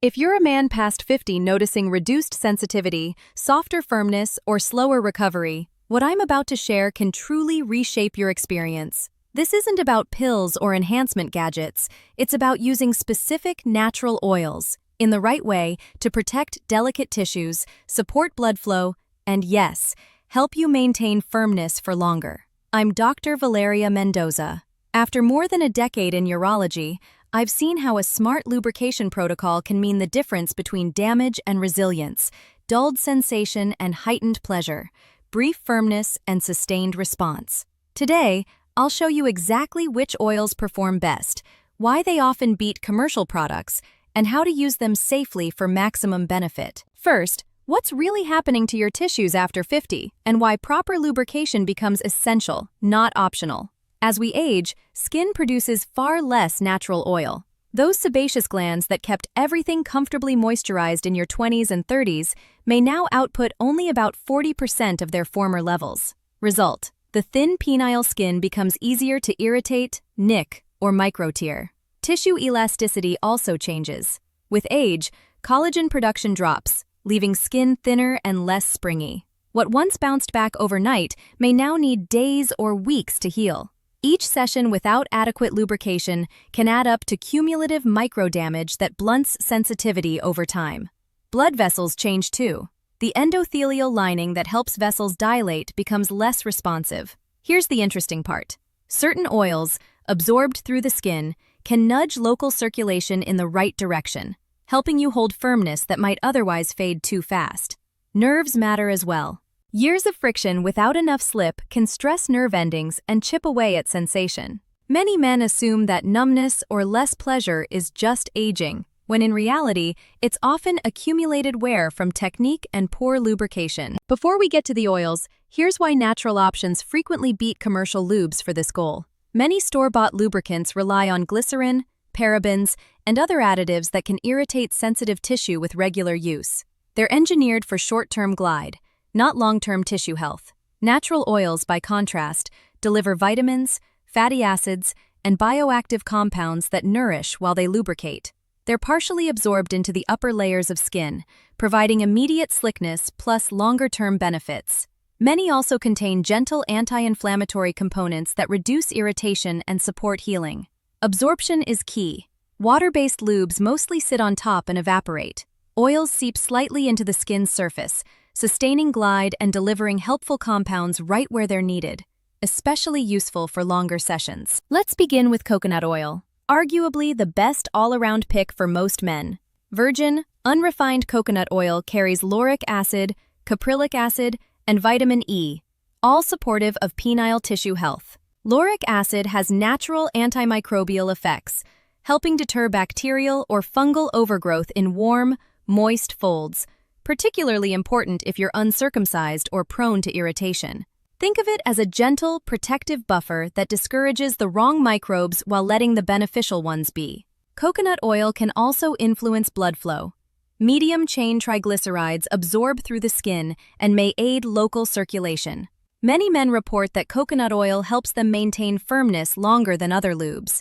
If you're a man past 50 noticing reduced sensitivity, softer firmness, or slower recovery, what I'm about to share can truly reshape your experience. This isn't about pills or enhancement gadgets, it's about using specific natural oils in the right way to protect delicate tissues, support blood flow, and yes, help you maintain firmness for longer. I'm Dr. Valeria Mendoza. After more than a decade in urology, I've seen how a smart lubrication protocol can mean the difference between damage and resilience, dulled sensation and heightened pleasure, brief firmness and sustained response. Today, I'll show you exactly which oils perform best, why they often beat commercial products, and how to use them safely for maximum benefit. First, what's really happening to your tissues after 50, and why proper lubrication becomes essential, not optional. As we age, skin produces far less natural oil. Those sebaceous glands that kept everything comfortably moisturized in your 20s and 30s may now output only about 40% of their former levels. Result: the thin penile skin becomes easier to irritate, nick, or micro-tear. Tissue elasticity also changes. With age, collagen production drops, leaving skin thinner and less springy. What once bounced back overnight may now need days or weeks to heal. Each session without adequate lubrication can add up to cumulative micro-damage that blunts sensitivity over time. Blood vessels change too. The endothelial lining that helps vessels dilate becomes less responsive. Here's the interesting part. Certain oils, absorbed through the skin, can nudge local circulation in the right direction, helping you hold firmness that might otherwise fade too fast. Nerves matter as well. Years of friction without enough slip can stress nerve endings and chip away at sensation. Many men assume that numbness or less pleasure is just aging, when in reality, it's often accumulated wear from technique and poor lubrication. Before we get to the oils, here's why natural options frequently beat commercial lubes for this goal. Many store-bought lubricants rely on glycerin, parabens, and other additives that can irritate sensitive tissue with regular use. They're engineered for short-term glide, not long-term tissue health. Natural oils, by contrast, deliver vitamins, fatty acids, and bioactive compounds that nourish while they lubricate. They're partially absorbed into the upper layers of skin, providing immediate slickness plus longer-term benefits. Many also contain gentle anti-inflammatory components that reduce irritation and support healing. Absorption is key. Water-based lubes mostly sit on top and evaporate. Oils seep slightly into the skin's surface, sustaining glide and delivering helpful compounds right where they're needed, especially useful for longer sessions. Let's begin with coconut oil, arguably the best all-around pick for most men. Virgin, unrefined coconut oil carries lauric acid, caprylic acid, and vitamin E, all supportive of penile tissue health. Lauric acid has natural antimicrobial effects, helping deter bacterial or fungal overgrowth in warm, moist folds, particularly important if you're uncircumcised or prone to irritation. Think of it as a gentle, protective buffer that discourages the wrong microbes while letting the beneficial ones be. Coconut oil can also influence blood flow. Medium-chain triglycerides absorb through the skin and may aid local circulation. Many men report that coconut oil helps them maintain firmness longer than other lubes.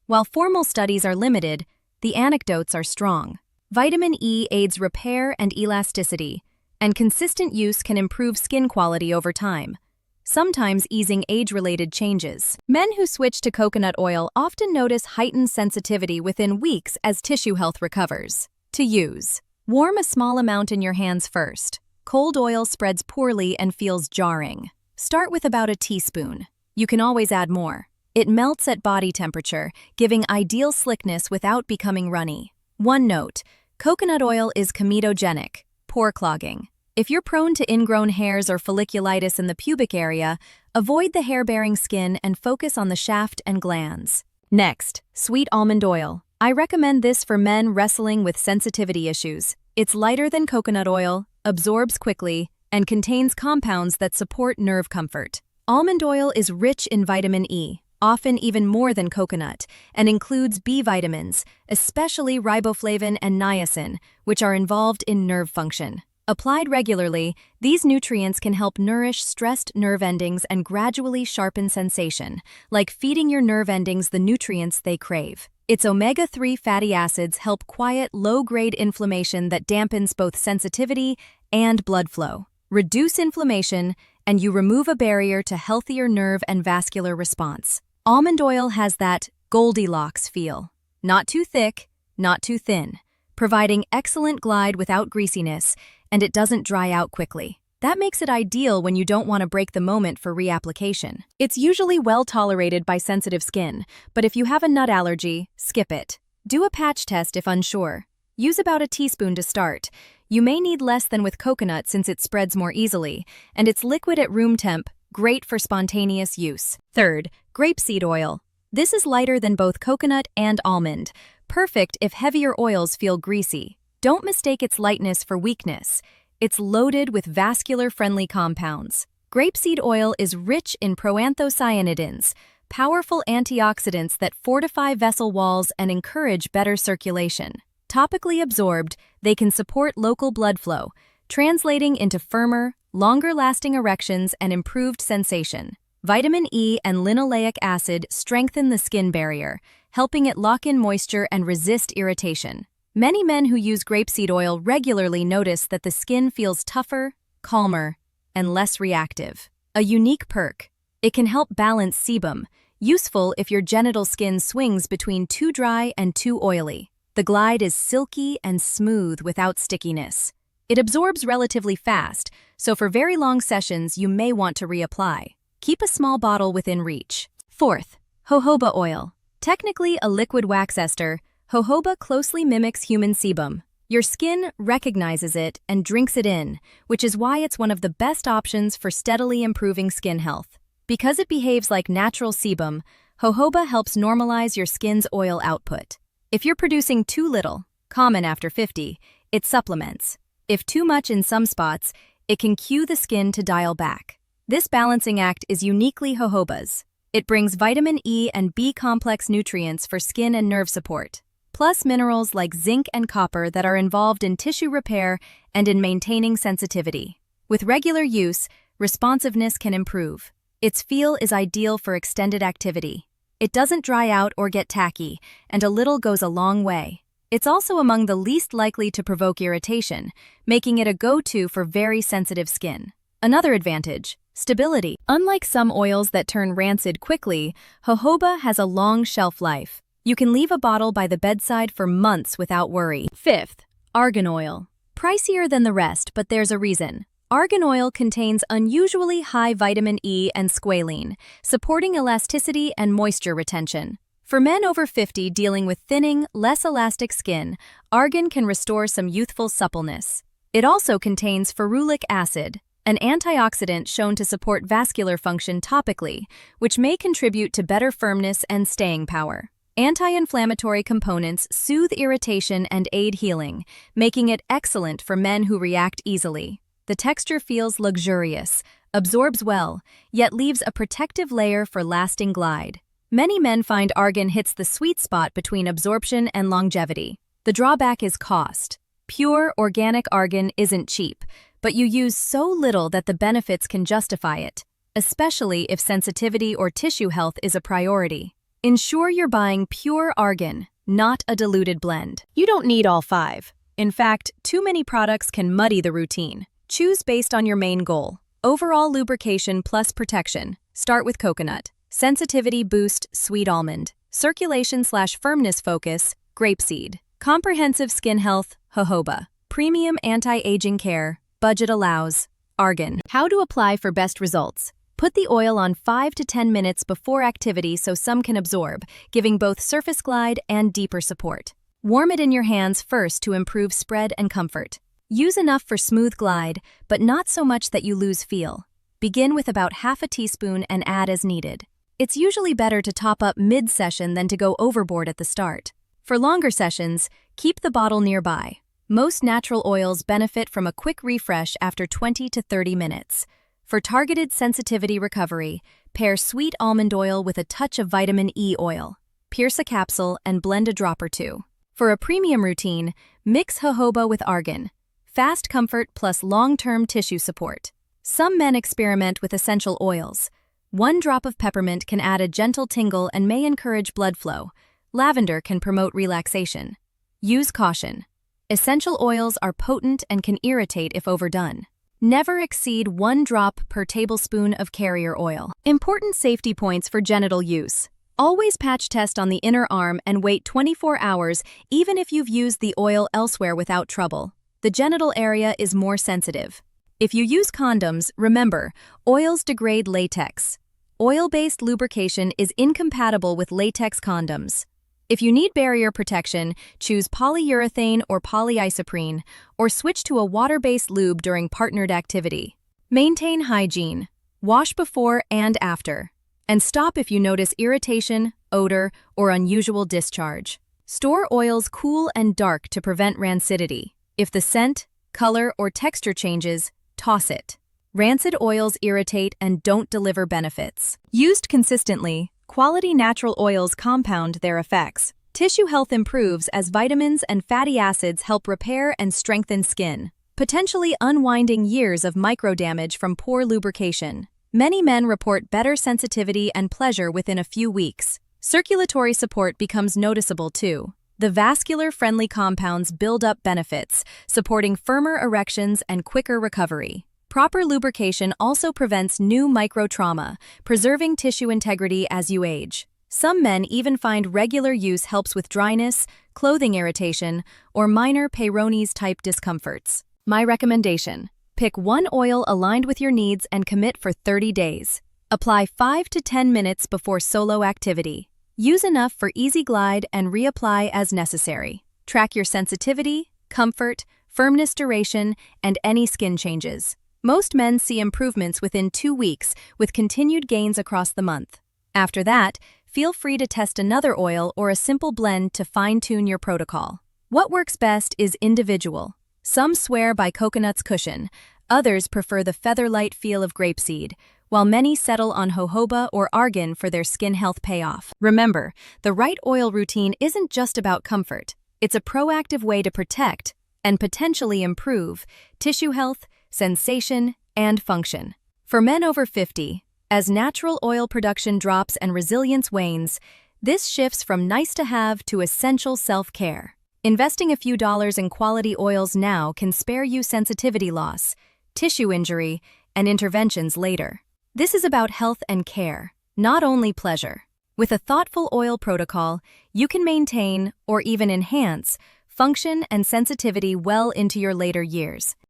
While formal studies are limited, the anecdotes are strong. Vitamin E aids repair and elasticity, and consistent use can improve skin quality over time, sometimes easing age-related changes. Men who switch to coconut oil often notice heightened sensitivity within weeks as tissue health recovers. To use: warm a small amount in your hands first. Cold oil spreads poorly and feels jarring. Start with about a teaspoon. You can always add more. It melts at body temperature, giving ideal slickness without becoming runny. One note: coconut oil is comedogenic, pore clogging. If you're prone to ingrown hairs or folliculitis in the pubic area, avoid the hair-bearing skin and focus on the shaft and glands. Next, sweet almond oil. I recommend this for men wrestling with sensitivity issues. It's lighter than coconut oil, absorbs quickly, and contains compounds that support nerve comfort. Almond oil is rich in vitamin E, often even more than coconut, and includes B vitamins, especially riboflavin and niacin, which are involved in nerve function. Applied regularly, these nutrients can help nourish stressed nerve endings and gradually sharpen sensation, like feeding your nerve endings the nutrients they crave. Its omega-3 fatty acids help quiet low-grade inflammation that dampens both sensitivity and blood flow. Reduce inflammation, and you remove a barrier to healthier nerve and vascular response. Almond oil has that Goldilocks feel. Not too thick, not too thin, providing excellent glide without greasiness, and it doesn't dry out quickly. That makes it ideal when you don't want to break the moment for reapplication. It's usually well tolerated by sensitive skin, but if you have a nut allergy, skip it. Do a patch test if unsure. Use about a teaspoon to start. You may need less than with coconut since it spreads more easily, and it's liquid at room temp, great for spontaneous use. Third, grapeseed oil. This is lighter than both coconut and almond, perfect if heavier oils feel greasy. Don't mistake its lightness for weakness. It's loaded with vascular-friendly compounds. Grapeseed oil is rich in proanthocyanidins, powerful antioxidants that fortify vessel walls and encourage better circulation. Topically absorbed, they can support local blood flow, translating into firmer, longer-lasting erections and improved sensation. Vitamin E and linoleic acid strengthen the skin barrier, helping it lock in moisture and resist irritation. Many men who use grapeseed oil regularly notice that the skin feels tougher, calmer, and less reactive. A unique perk: it can help balance sebum, useful if your genital skin swings between too dry and too oily. The glide is silky and smooth without stickiness. It absorbs relatively fast, so for very long sessions you may want to reapply. Keep a small bottle within reach. Fourth, jojoba oil. Technically a liquid wax ester, jojoba closely mimics human sebum. Your skin recognizes it and drinks it in, which is why it's one of the best options for steadily improving skin health. Because it behaves like natural sebum, jojoba helps normalize your skin's oil output. If you're producing too little, common after 50, it supplements. If too much in some spots, it can cue the skin to dial back. This balancing act is uniquely jojoba's. It brings vitamin E and B-complex nutrients for skin and nerve support, plus minerals like zinc and copper that are involved in tissue repair and in maintaining sensitivity. With regular use, responsiveness can improve. Its feel is ideal for extended activity. It doesn't dry out or get tacky, and a little goes a long way. It's also among the least likely to provoke irritation, making it a go-to for very sensitive skin. Another advantage: stability. Unlike some oils that turn rancid quickly, jojoba has a long shelf life. You can leave a bottle by the bedside for months without worry. Fifth, argan oil. Pricier than the rest, but there's a reason. Argan oil contains unusually high vitamin E and squalene, supporting elasticity and moisture retention. For men over 50 dealing with thinning, less elastic skin, argan can restore some youthful suppleness. It also contains ferulic acid, an antioxidant shown to support vascular function topically, which may contribute to better firmness and staying power. Anti-inflammatory components soothe irritation and aid healing, making it excellent for men who react easily. The texture feels luxurious, absorbs well, yet leaves a protective layer for lasting glide. Many men find argan hits the sweet spot between absorption and longevity. The drawback is cost. Pure, organic argan isn't cheap, but you use so little that the benefits can justify it, especially if sensitivity or tissue health is a priority. Ensure you're buying pure argan, not a diluted blend. You don't need all 5. In fact, too many products can muddy the routine. Choose based on your main goal. Overall lubrication plus protection. Start with coconut. Sensitivity boost, sweet almond. Circulation/firmness focus, grapeseed. Comprehensive skin health, jojoba. Premium anti-aging care, budget allows, argan. How to apply for best results. Put the oil on 5 to 10 minutes before activity so some can absorb, giving both surface glide and deeper support. Warm it in your hands first to improve spread and comfort. Use enough for smooth glide, but not so much that you lose feel. Begin with about half a teaspoon and add as needed. It's usually better to top up mid-session than to go overboard at the start. For longer sessions, keep the bottle nearby. Most natural oils benefit from a quick refresh after 20 to 30 minutes. For targeted sensitivity recovery, pair sweet almond oil with a touch of vitamin E oil. Pierce a capsule and blend a drop or two. For a premium routine, mix jojoba with argan. Fast comfort plus long-term tissue support. Some men experiment with essential oils. 1 drop of peppermint can add a gentle tingle and may encourage blood flow. Lavender can promote relaxation. Use caution. Essential oils are potent and can irritate if overdone. Never exceed 1 drop per tablespoon of carrier oil. Important safety points for genital use. Always patch test on the inner arm and wait 24 hours even if you've used the oil elsewhere without trouble. The genital area is more sensitive. If you use condoms, remember, oils degrade latex. Oil-based lubrication is incompatible with latex condoms. If you need barrier protection, choose polyurethane or polyisoprene, or switch to a water-based lube during partnered activity. Maintain hygiene. Wash before and after. And stop if you notice irritation, odor, or unusual discharge. Store oils cool and dark to prevent rancidity. If the scent, color, or texture changes, toss it. Rancid oils irritate and don't deliver benefits. Used consistently, quality natural oils compound their effects. Tissue health improves as vitamins and fatty acids help repair and strengthen skin, potentially unwinding years of microdamage from poor lubrication. Many men report better sensitivity and pleasure within a few weeks. Circulatory support becomes noticeable too. The vascular-friendly compounds build up benefits, supporting firmer erections and quicker recovery. Proper lubrication also prevents new microtrauma, preserving tissue integrity as you age. Some men even find regular use helps with dryness, clothing irritation, or minor Peyronie's-type discomforts. My recommendation: pick one oil aligned with your needs and commit for 30 days. Apply 5 to 10 minutes before solo activity. Use enough for easy glide and reapply as necessary. Track your sensitivity, comfort, firmness duration, and any skin changes. Most men see improvements within 2 weeks, with continued gains across the month. After that, feel free to test another oil or a simple blend to fine-tune your protocol. What works best is individual. Some swear by coconut's cushion, others prefer the feather-light feel of grapeseed, while many settle on jojoba or argan for their skin health payoff. Remember, the right oil routine isn't just about comfort. It's a proactive way to protect and potentially improve tissue health, sensation, and function. For men over 50, as natural oil production drops and resilience wanes, this shifts from nice-to-have to essential self-care. Investing a few dollars in quality oils now can spare you sensitivity loss, tissue injury, and interventions later. This is about health and care, not only pleasure. With a thoughtful oil protocol, you can maintain, or even enhance, function and sensitivity well into your later years.